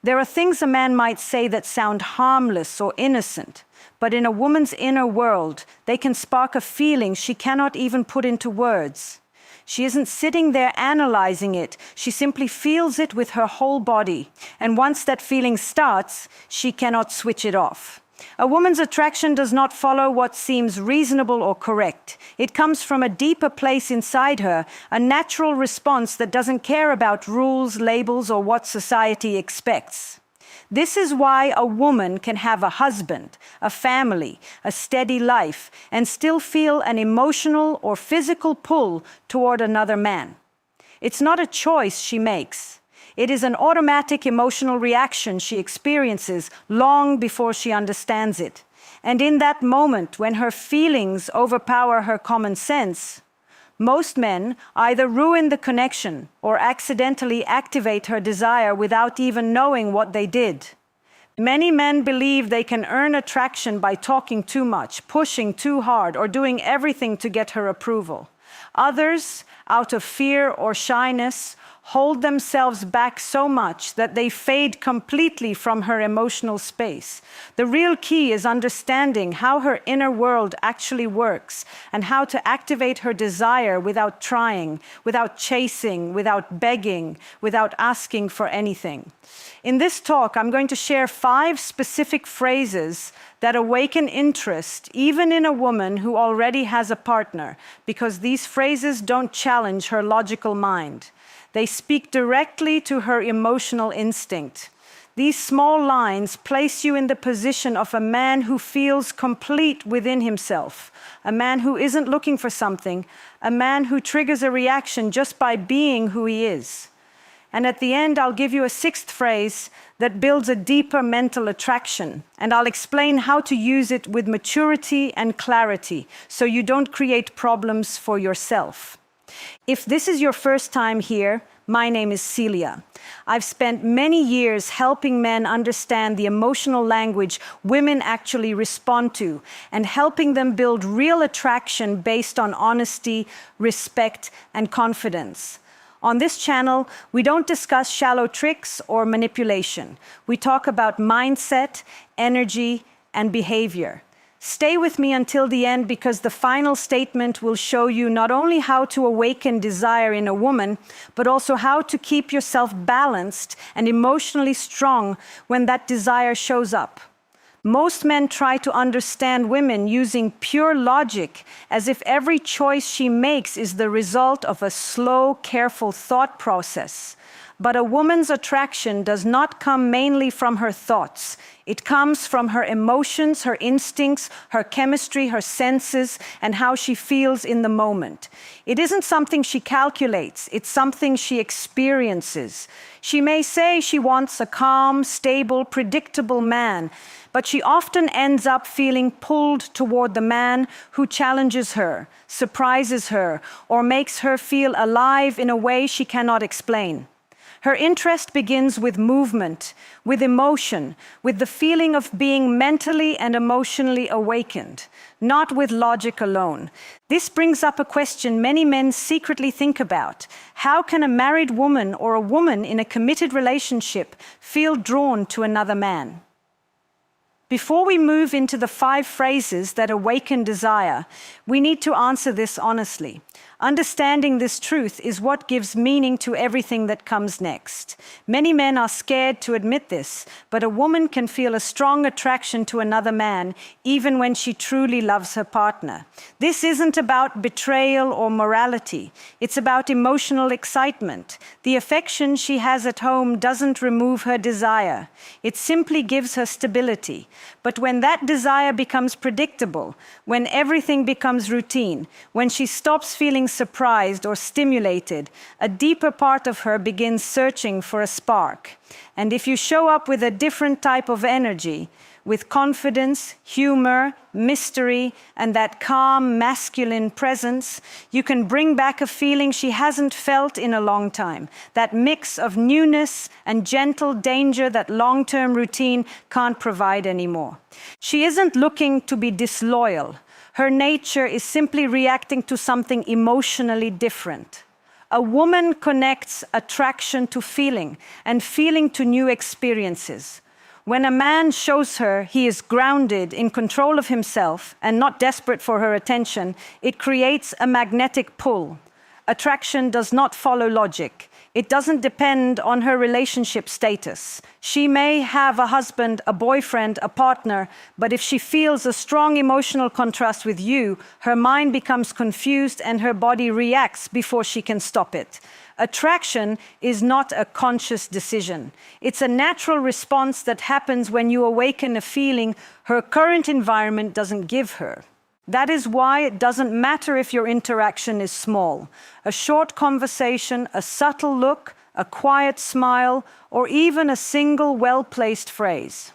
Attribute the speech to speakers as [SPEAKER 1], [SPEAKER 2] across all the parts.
[SPEAKER 1] There are things a man might say that sound harmless or innocent, but in a woman's inner world, they can spark a feeling she cannot even put into words. She isn't sitting there analyzing it, she simply feels it with her whole body. And once that feeling starts, she cannot switch it off. A woman's attraction does not follow what seems reasonable or correct. It comes from a deeper place inside her, a natural response that doesn't care about rules, labels, or what society expects. This is why a woman can have a husband, a family, a steady life, and still feel an emotional or physical pull toward another man. It's not a choice she makes. It is an automatic emotional reaction she experiences long before she understands it. And in that moment, when her feelings overpower her common sense, most men either ruin the connection or accidentally activate her desire without even knowing what they did. Many men believe they can earn attraction by talking too much, pushing too hard, or doing everything to get her approval. Others, out of fear or shyness, hold themselves back so much that they fade completely from her emotional space. The real key is understanding how her inner world actually works and how to activate her desire without trying, without chasing, without begging, without asking for anything. In this talk, I'm going to share 5 specific phrases that awaken interest even in a woman who already has a partner, because these phrases don't challenge her logical mind. They speak directly to her emotional instinct. These small lines place you in the position of a man who feels complete within himself, a man who isn't looking for something, a man who triggers a reaction just by being who he is. And at the end, I'll give you a 6th phrase that builds a deeper mental attraction, and I'll explain how to use it with maturity and clarity so you don't create problems for yourself. If this is your first time here, my name is Celia. I've spent many years helping men understand the emotional language women actually respond to and helping them build real attraction based on honesty, respect, and confidence. On this channel, we don't discuss shallow tricks or manipulation. We talk about mindset, energy, and behavior. Stay with me until the end, because the final statement will show you not only how to awaken desire in a woman, but also how to keep yourself balanced and emotionally strong when that desire shows up. Most men try to understand women using pure logic, as if every choice she makes is the result of a slow, careful thought process. But a woman's attraction does not come mainly from her thoughts. It comes from her emotions, her instincts, her chemistry, her senses, and how she feels in the moment. It isn't something she calculates, it's something she experiences. She may say she wants a calm, stable, predictable man, but she often ends up feeling pulled toward the man who challenges her, surprises her, or makes her feel alive in a way she cannot explain. Her interest begins with movement, with emotion, with the feeling of being mentally and emotionally awakened, not with logic alone. This brings up a question many men secretly think about. How can a married woman or a woman in a committed relationship feel drawn to another man? Before we move into the 5 phrases that awaken desire, we need to answer this honestly. Understanding this truth is what gives meaning to everything that comes next. Many men are scared to admit this, but a woman can feel a strong attraction to another man even when she truly loves her partner. This isn't about betrayal or morality. It's about emotional excitement. The affection she has at home doesn't remove her desire. It simply gives her stability. But when that desire becomes predictable, when everything becomes routine, when she stops feeling surprised or stimulated, a deeper part of her begins searching for a spark. And if you show up with a different type of energy, with confidence, humor, mystery, and that calm, masculine presence, you can bring back a feeling she hasn't felt in a long time. That mix of newness and gentle danger that long-term routine can't provide anymore. She isn't looking to be disloyal. Her nature is simply reacting to something emotionally different. A woman connects attraction to feeling and feeling to new experiences. When a man shows her he is grounded, in control of himself, and not desperate for her attention, it creates a magnetic pull. Attraction does not follow logic. It doesn't depend on her relationship status. She may have a husband, a boyfriend, a partner, but if she feels a strong emotional contrast with you, her mind becomes confused and her body reacts before she can stop it. Attraction is not a conscious decision. It's a natural response that happens when you awaken a feeling her current environment doesn't give her. That is why it doesn't matter if your interaction is small. A short conversation, a subtle look, a quiet smile, or even a single well-placed phrase.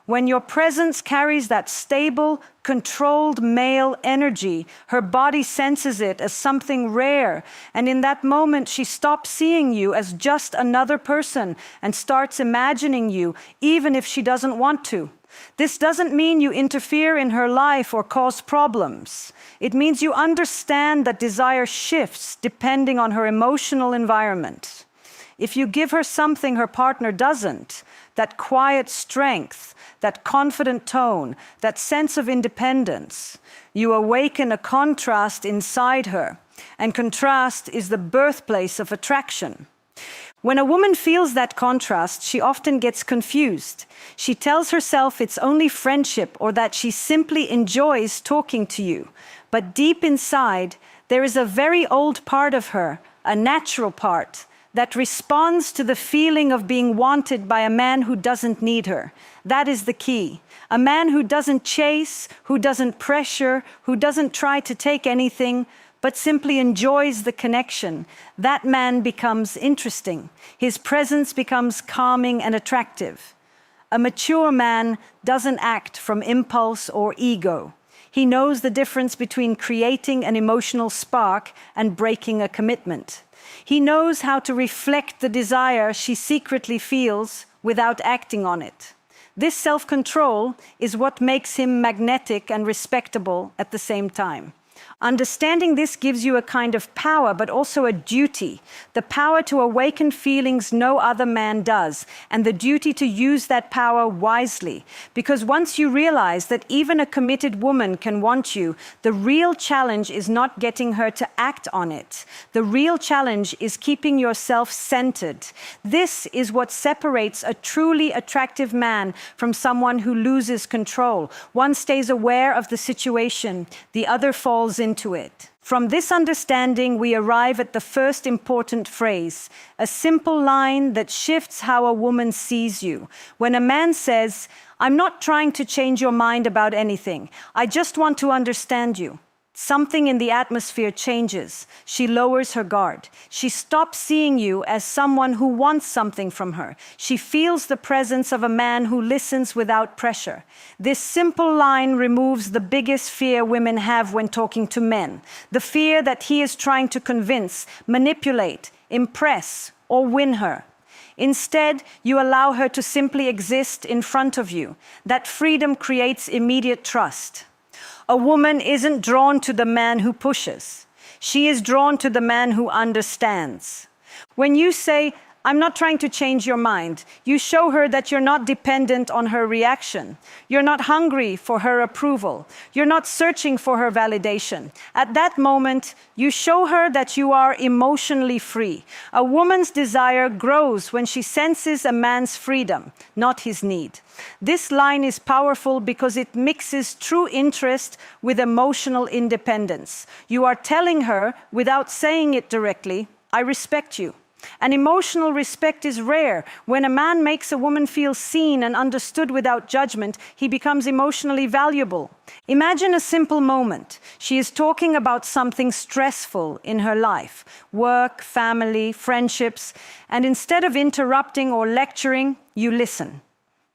[SPEAKER 1] When your presence carries that stable, controlled male energy, her body senses it as something rare, and in that moment she stops seeing you as just another person and starts imagining you, even if she doesn't want to. This doesn't mean you interfere in her life or cause problems. It means you understand that desire shifts depending on her emotional environment. If you give her something her partner doesn't, that quiet strength, that confident tone, that sense of independence, you awaken a contrast inside her, and contrast is the birthplace of attraction. When a woman feels that contrast, she often gets confused. She tells herself it's only friendship or that she simply enjoys talking to you. But deep inside, there is a very old part of her, a natural part, that responds to the feeling of being wanted by a man who doesn't need her. That is the key. A man who doesn't chase, who doesn't pressure, who doesn't try to take anything, but simply enjoys the connection. That man becomes interesting. His presence becomes calming and attractive. A mature man doesn't act from impulse or ego. He knows the difference between creating an emotional spark and breaking a commitment. He knows how to reflect the desire she secretly feels without acting on it. This self-control is what makes him magnetic and respectable at the same time. Understanding this gives you a kind of power, but also a duty. The power to awaken feelings no other man does, and the duty to use that power wisely. Because once you realize that even a committed woman can want you, the real challenge is not getting her to act on it. The real challenge is keeping yourself centered. This is what separates a truly attractive man from someone who loses control. One stays aware of the situation, the other falls into it. From this understanding, we arrive at the first important phrase, a simple line that shifts how a woman sees you. When a man says, "I'm not trying to change your mind about anything. I just want to understand you," something in the atmosphere changes. She lowers her guard. She stops seeing you as someone who wants something from her. She feels the presence of a man who listens without pressure. This simple line removes the biggest fear women have when talking to men, the fear that he is trying to convince, manipulate, impress, or win her. Instead, you allow her to simply exist in front of you. That freedom creates immediate trust. A woman isn't drawn to the man who pushes. She is drawn to the man who understands. When you say, "I'm not trying to change your mind," you show her that you're not dependent on her reaction. You're not hungry for her approval. You're not searching for her validation. At that moment, you show her that you are emotionally free. A woman's desire grows when she senses a man's freedom, not his need. This line is powerful because it mixes true interest with emotional independence. You are telling her, without saying it directly, "I respect you." And emotional respect is rare. When a man makes a woman feel seen and understood without judgment, he becomes emotionally valuable. Imagine a simple moment. She is talking about something stressful in her life, work, family, friendships, and instead of interrupting or lecturing, you listen.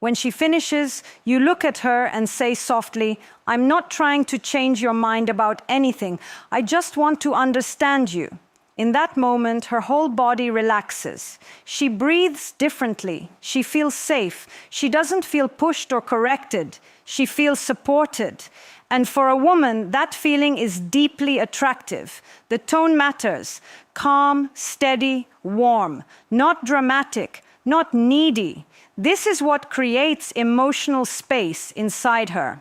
[SPEAKER 1] When she finishes, you look at her and say softly, "I'm not trying to change your mind about anything. I just want to understand you." In that moment, her whole body relaxes. She breathes differently. She feels safe. She doesn't feel pushed or corrected. She feels supported. And for a woman, that feeling is deeply attractive. The tone matters. Calm, steady, warm, not dramatic, not needy. This is what creates emotional space inside her.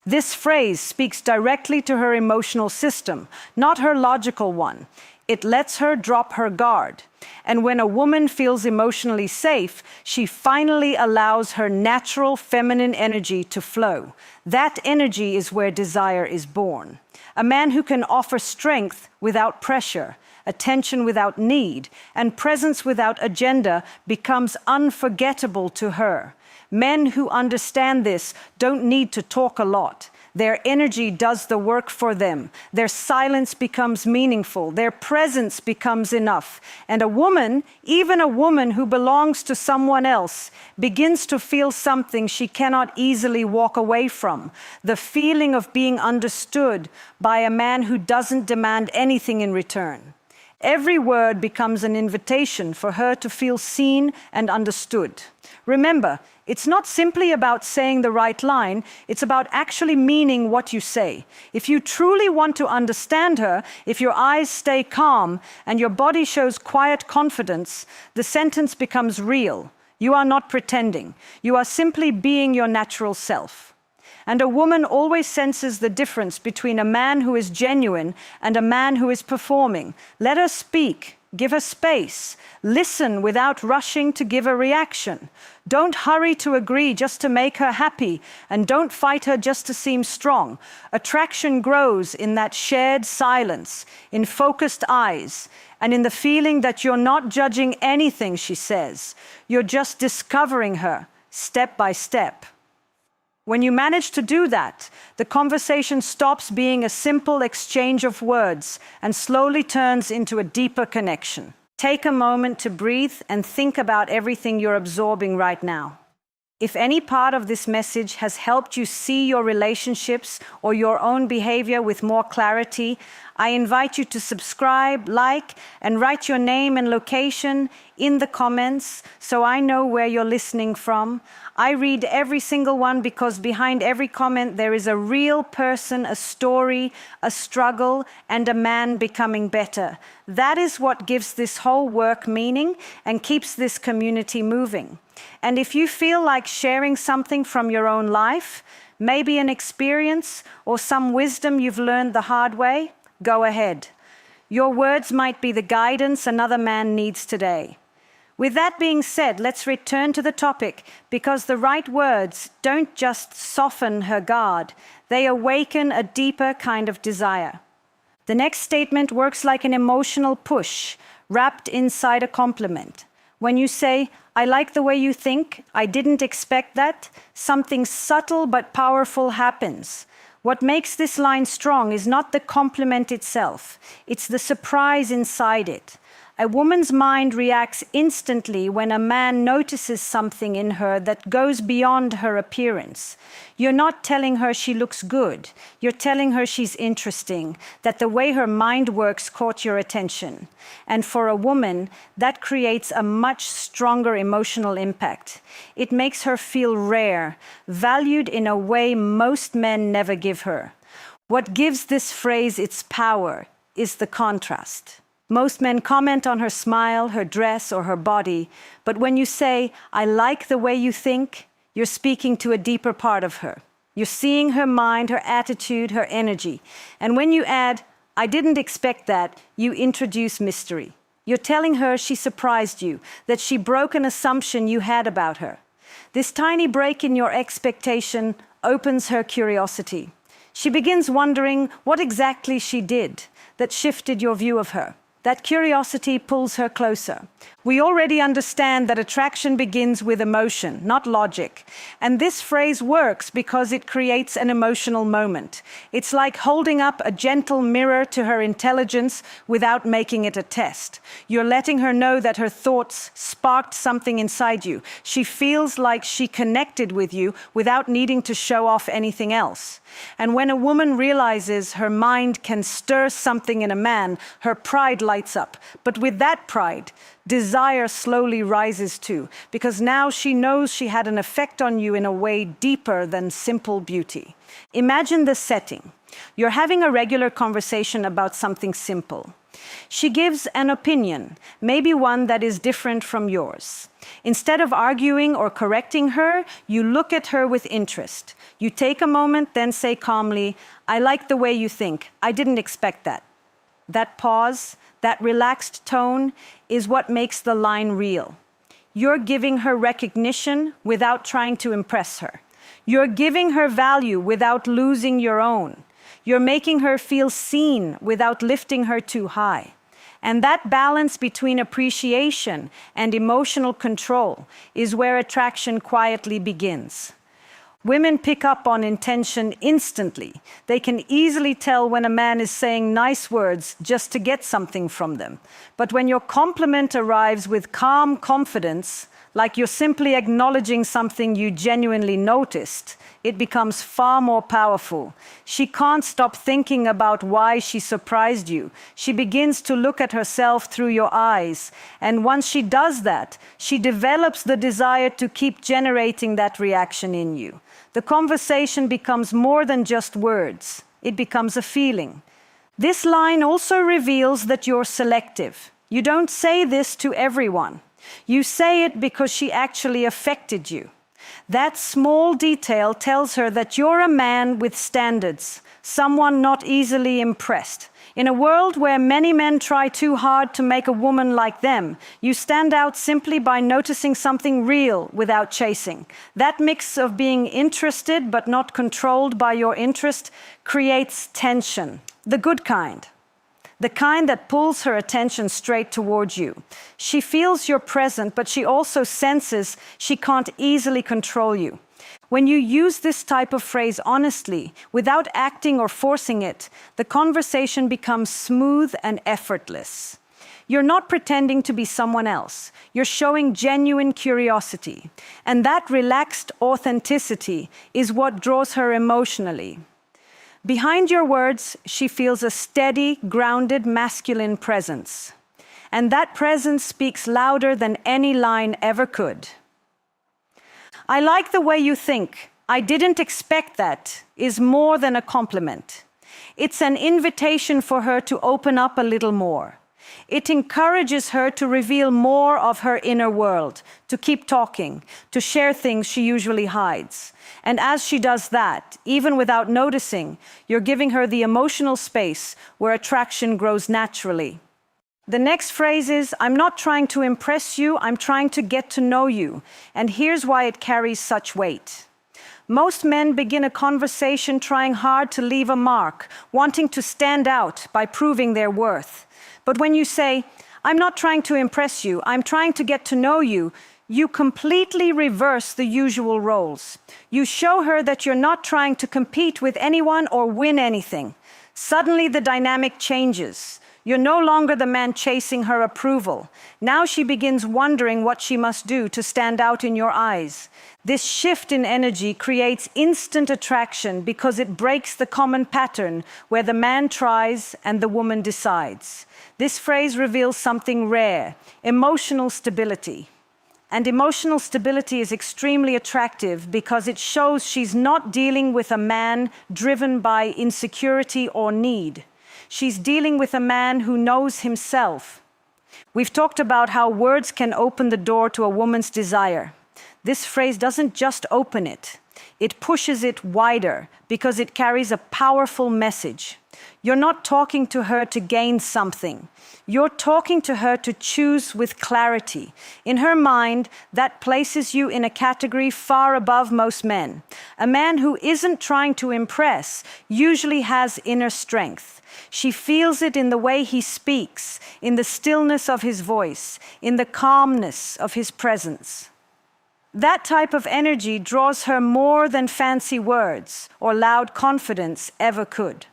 [SPEAKER 1] This phrase speaks directly to her emotional system, not her logical one. It lets her drop her guard. And when a woman feels emotionally safe, she finally allows her natural feminine energy to flow. That energy is where desire is born. A man who can offer strength without pressure, attention without need, and presence without agenda becomes unforgettable to her. Men who understand this don't need to talk a lot. Their energy does the work for them. Their silence becomes meaningful. Their presence becomes enough. And a woman, even a woman who belongs to someone else, begins to feel something she cannot easily walk away from. The feeling of being understood by a man who doesn't demand anything in return. Every word becomes an invitation for her to feel seen and understood. Remember, it's not simply about saying the right line, it's about actually meaning what you say. If you truly want to understand her, if your eyes stay calm and your body shows quiet confidence, the sentence becomes real. You are not pretending. You are simply being your natural self. And a woman always senses the difference between a man who is genuine and a man who is performing. Let her speak. Give her space. Listen without rushing to give a reaction. Don't hurry to agree just to make her happy, and don't fight her just to seem strong. Attraction grows in that shared silence, in focused eyes, and in the feeling that you're not judging anything she says. You're just discovering her, step by step. When you manage to do that, the conversation stops being a simple exchange of words and slowly turns into a deeper connection. Take a moment to breathe and think about everything you're absorbing right now. If any part of this message has helped you see your relationships or your own behavior with more clarity, I invite you to subscribe, like, and write your name and location in the comments so I know where you're listening from. I read every single one because behind every comment there is a real person, a story, a struggle, and a man becoming better. That is what gives this whole work meaning and keeps this community moving. And if you feel like sharing something from your own life, maybe an experience or some wisdom you've learned the hard way, go ahead. Your words might be the guidance another man needs today. With that being said, let's return to the topic, because the right words don't just soften her guard, they awaken a deeper kind of desire. The next statement works like an emotional push, wrapped inside a compliment. When you say, "I like the way you think, I didn't expect that," something subtle but powerful happens. What makes this line strong is not the compliment itself, it's the surprise inside it. A woman's mind reacts instantly when a man notices something in her that goes beyond her appearance. You're not telling her she looks good. You're telling her she's interesting, that the way her mind works caught your attention. And for a woman, that creates a much stronger emotional impact. It makes her feel rare, valued in a way most men never give her. What gives this phrase its power is the contrast. Most men comment on her smile, her dress, or her body, but when you say, "I like the way you think," you're speaking to a deeper part of her. You're seeing her mind, her attitude, her energy. And when you add, "I didn't expect that," you introduce mystery. You're telling her she surprised you, that she broke an assumption you had about her. This tiny break in your expectation opens her curiosity. She begins wondering what exactly she did that shifted your view of her. That curiosity pulls her closer. We already understand that attraction begins with emotion, not logic. And this phrase works because it creates an emotional moment. It's like holding up a gentle mirror to her intelligence without making it a test. You're letting her know that her thoughts sparked something inside you. She feels like she connected with you without needing to show off anything else. And when a woman realizes her mind can stir something in a man, her pride lights up. But with that pride, desire slowly rises too, because now she knows she had an effect on you in a way deeper than simple beauty. Imagine the setting. You're having a regular conversation about something simple. She gives an opinion, maybe one that is different from yours. Instead of arguing or correcting her, you look at her with interest. You take a moment, then say calmly, "I like the way you think. I didn't expect that." That pause, that relaxed tone, is what makes the line real. You're giving her recognition without trying to impress her. You're giving her value without losing your own. You're making her feel seen without lifting her too high. And that balance between appreciation and emotional control is where attraction quietly begins. Women pick up on intention instantly. They can easily tell when a man is saying nice words just to get something from them. But when your compliment arrives with calm confidence, like you're simply acknowledging something you genuinely noticed, it becomes far more powerful. She can't stop thinking about why she surprised you. She begins to look at herself through your eyes. And once she does that, she develops the desire to keep generating that reaction in you. The conversation becomes more than just words. It becomes a feeling. This line also reveals that you're selective. You don't say this to everyone. You say it because she actually affected you. That small detail tells her that you're a man with standards, someone not easily impressed. In a world where many men try too hard to make a woman like them, you stand out simply by noticing something real without chasing. That mix of being interested but not controlled by your interest creates tension, the good kind. The kind that pulls her attention straight towards you. She feels you're present, but she also senses she can't easily control you. When you use this type of phrase honestly, without acting or forcing it, the conversation becomes smooth and effortless. You're not pretending to be someone else. You're showing genuine curiosity. And that relaxed authenticity is what draws her emotionally. Behind your words, she feels a steady, grounded, masculine presence. And that presence speaks louder than any line ever could. "I like the way you think. I didn't expect that," is more than a compliment. It's an invitation for her to open up a little more. It encourages her to reveal more of her inner world, to keep talking, to share things she usually hides. And as she does that, even without noticing, you're giving her the emotional space where attraction grows naturally. The next phrase is, "I'm not trying to impress you, I'm trying to get to know you." And here's why it carries such weight. Most men begin a conversation trying hard to leave a mark, wanting to stand out by proving their worth. But when you say, "I'm not trying to impress you, I'm trying to get to know you," you completely reverse the usual roles. You show her that you're not trying to compete with anyone or win anything. Suddenly the dynamic changes. You're no longer the man chasing her approval. Now she begins wondering what she must do to stand out in your eyes. This shift in energy creates instant attraction because it breaks the common pattern where the man tries and the woman decides. This phrase reveals something rare, emotional stability. And emotional stability is extremely attractive because it shows she's not dealing with a man driven by insecurity or need. She's dealing with a man who knows himself. We've talked about how words can open the door to a woman's desire. This phrase doesn't just open it. It pushes it wider because it carries a powerful message. You're not talking to her to gain something. You're talking to her to choose with clarity. In her mind, that places you in a category far above most men. A man who isn't trying to impress usually has inner strength. She feels it in the way he speaks, in the stillness of his voice, in the calmness of his presence. That type of energy draws her more than fancy words or loud confidence ever could.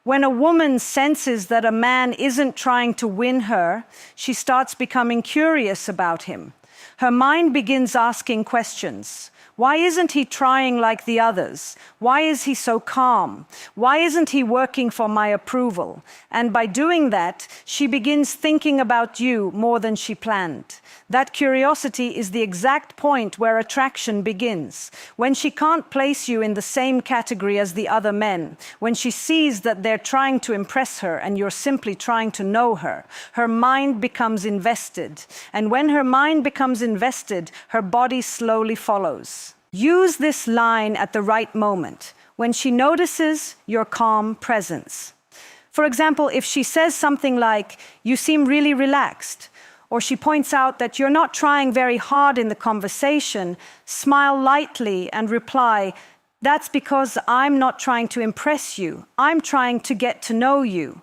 [SPEAKER 1] When a woman senses that a man isn't trying to win her, she starts becoming curious about him. Her mind begins asking questions. Why isn't he trying like the others? Why is he so calm? Why isn't he working for my approval? And by doing that, she begins thinking about you more than she planned. That curiosity is the exact point where attraction begins. When she can't place you in the same category as the other men, when she sees that they're trying to impress her and you're simply trying to know her, her mind becomes invested. And when her mind becomes invested, her body slowly follows. Use this line at the right moment, when she notices your calm presence. For example, if she says something like, "You seem really relaxed," or she points out that you're not trying very hard in the conversation, smile lightly and reply, "That's because I'm not trying to impress you. I'm trying to get to know you."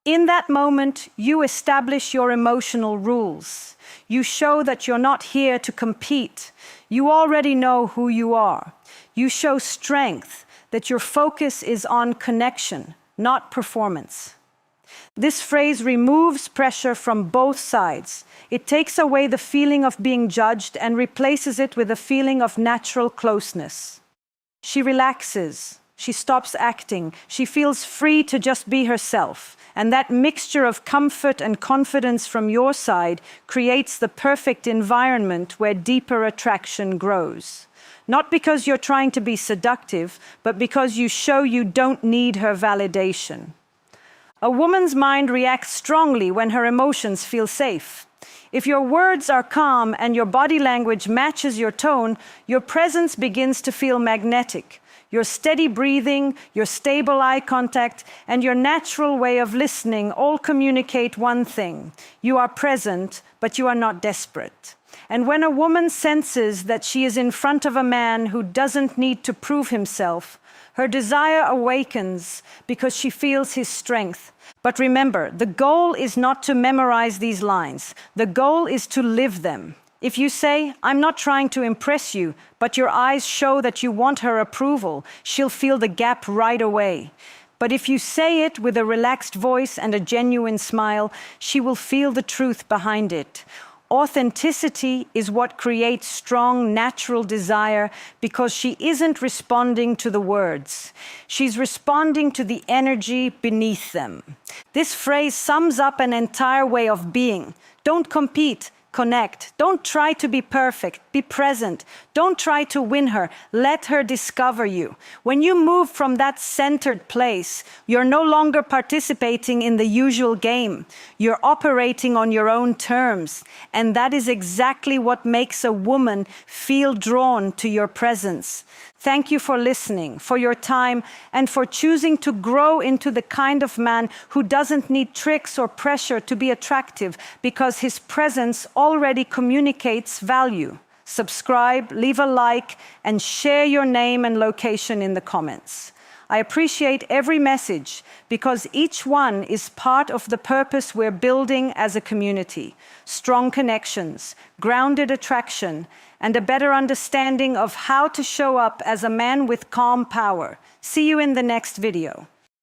[SPEAKER 1] In that moment, you establish your emotional rules. You show that you're not here to compete. You already know who you are. You show strength, that your focus is on connection, not performance. This phrase removes pressure from both sides. It takes away the feeling of being judged and replaces it with a feeling of natural closeness. She relaxes. She stops acting. She feels free to just be herself. And that mixture of comfort and confidence from your side creates the perfect environment where deeper attraction grows. Not because you're trying to be seductive, but because you show you don't need her validation. A woman's mind reacts strongly when her emotions feel safe. If your words are calm and your body language matches your tone, your presence begins to feel magnetic. Your steady breathing, your stable eye contact, and your natural way of listening all communicate one thing. You are present, but you are not desperate. And when a woman senses that she is in front of a man who doesn't need to prove himself, her desire awakens because she feels his strength. But remember, the goal is not to memorize these lines. The goal is to live them. If you say, "I'm not trying to impress you," but your eyes show that you want her approval, she'll feel the gap right away. But if you say it with a relaxed voice and a genuine smile, she will feel the truth behind it. Authenticity is what creates strong, natural desire because she isn't responding to the words. She's responding to the energy beneath them. This phrase sums up an entire way of being. Don't compete. Connect. Don't try to be perfect. Be present. Don't try to win her. Let her discover you. When you move from that centered place, you're no longer participating in the usual game. You're operating on your own terms. And that is exactly what makes a woman feel drawn to your presence. Thank you for listening, for your time, and for choosing to grow into the kind of man who doesn't need tricks or pressure to be attractive because his presence already communicates value. Subscribe, leave a like, and share your name and location in the comments. I appreciate every message because each one is part of the purpose we're building as a community. Strong connections, grounded attraction, and a better understanding of how to show up as a man with calm power. See you in the next video.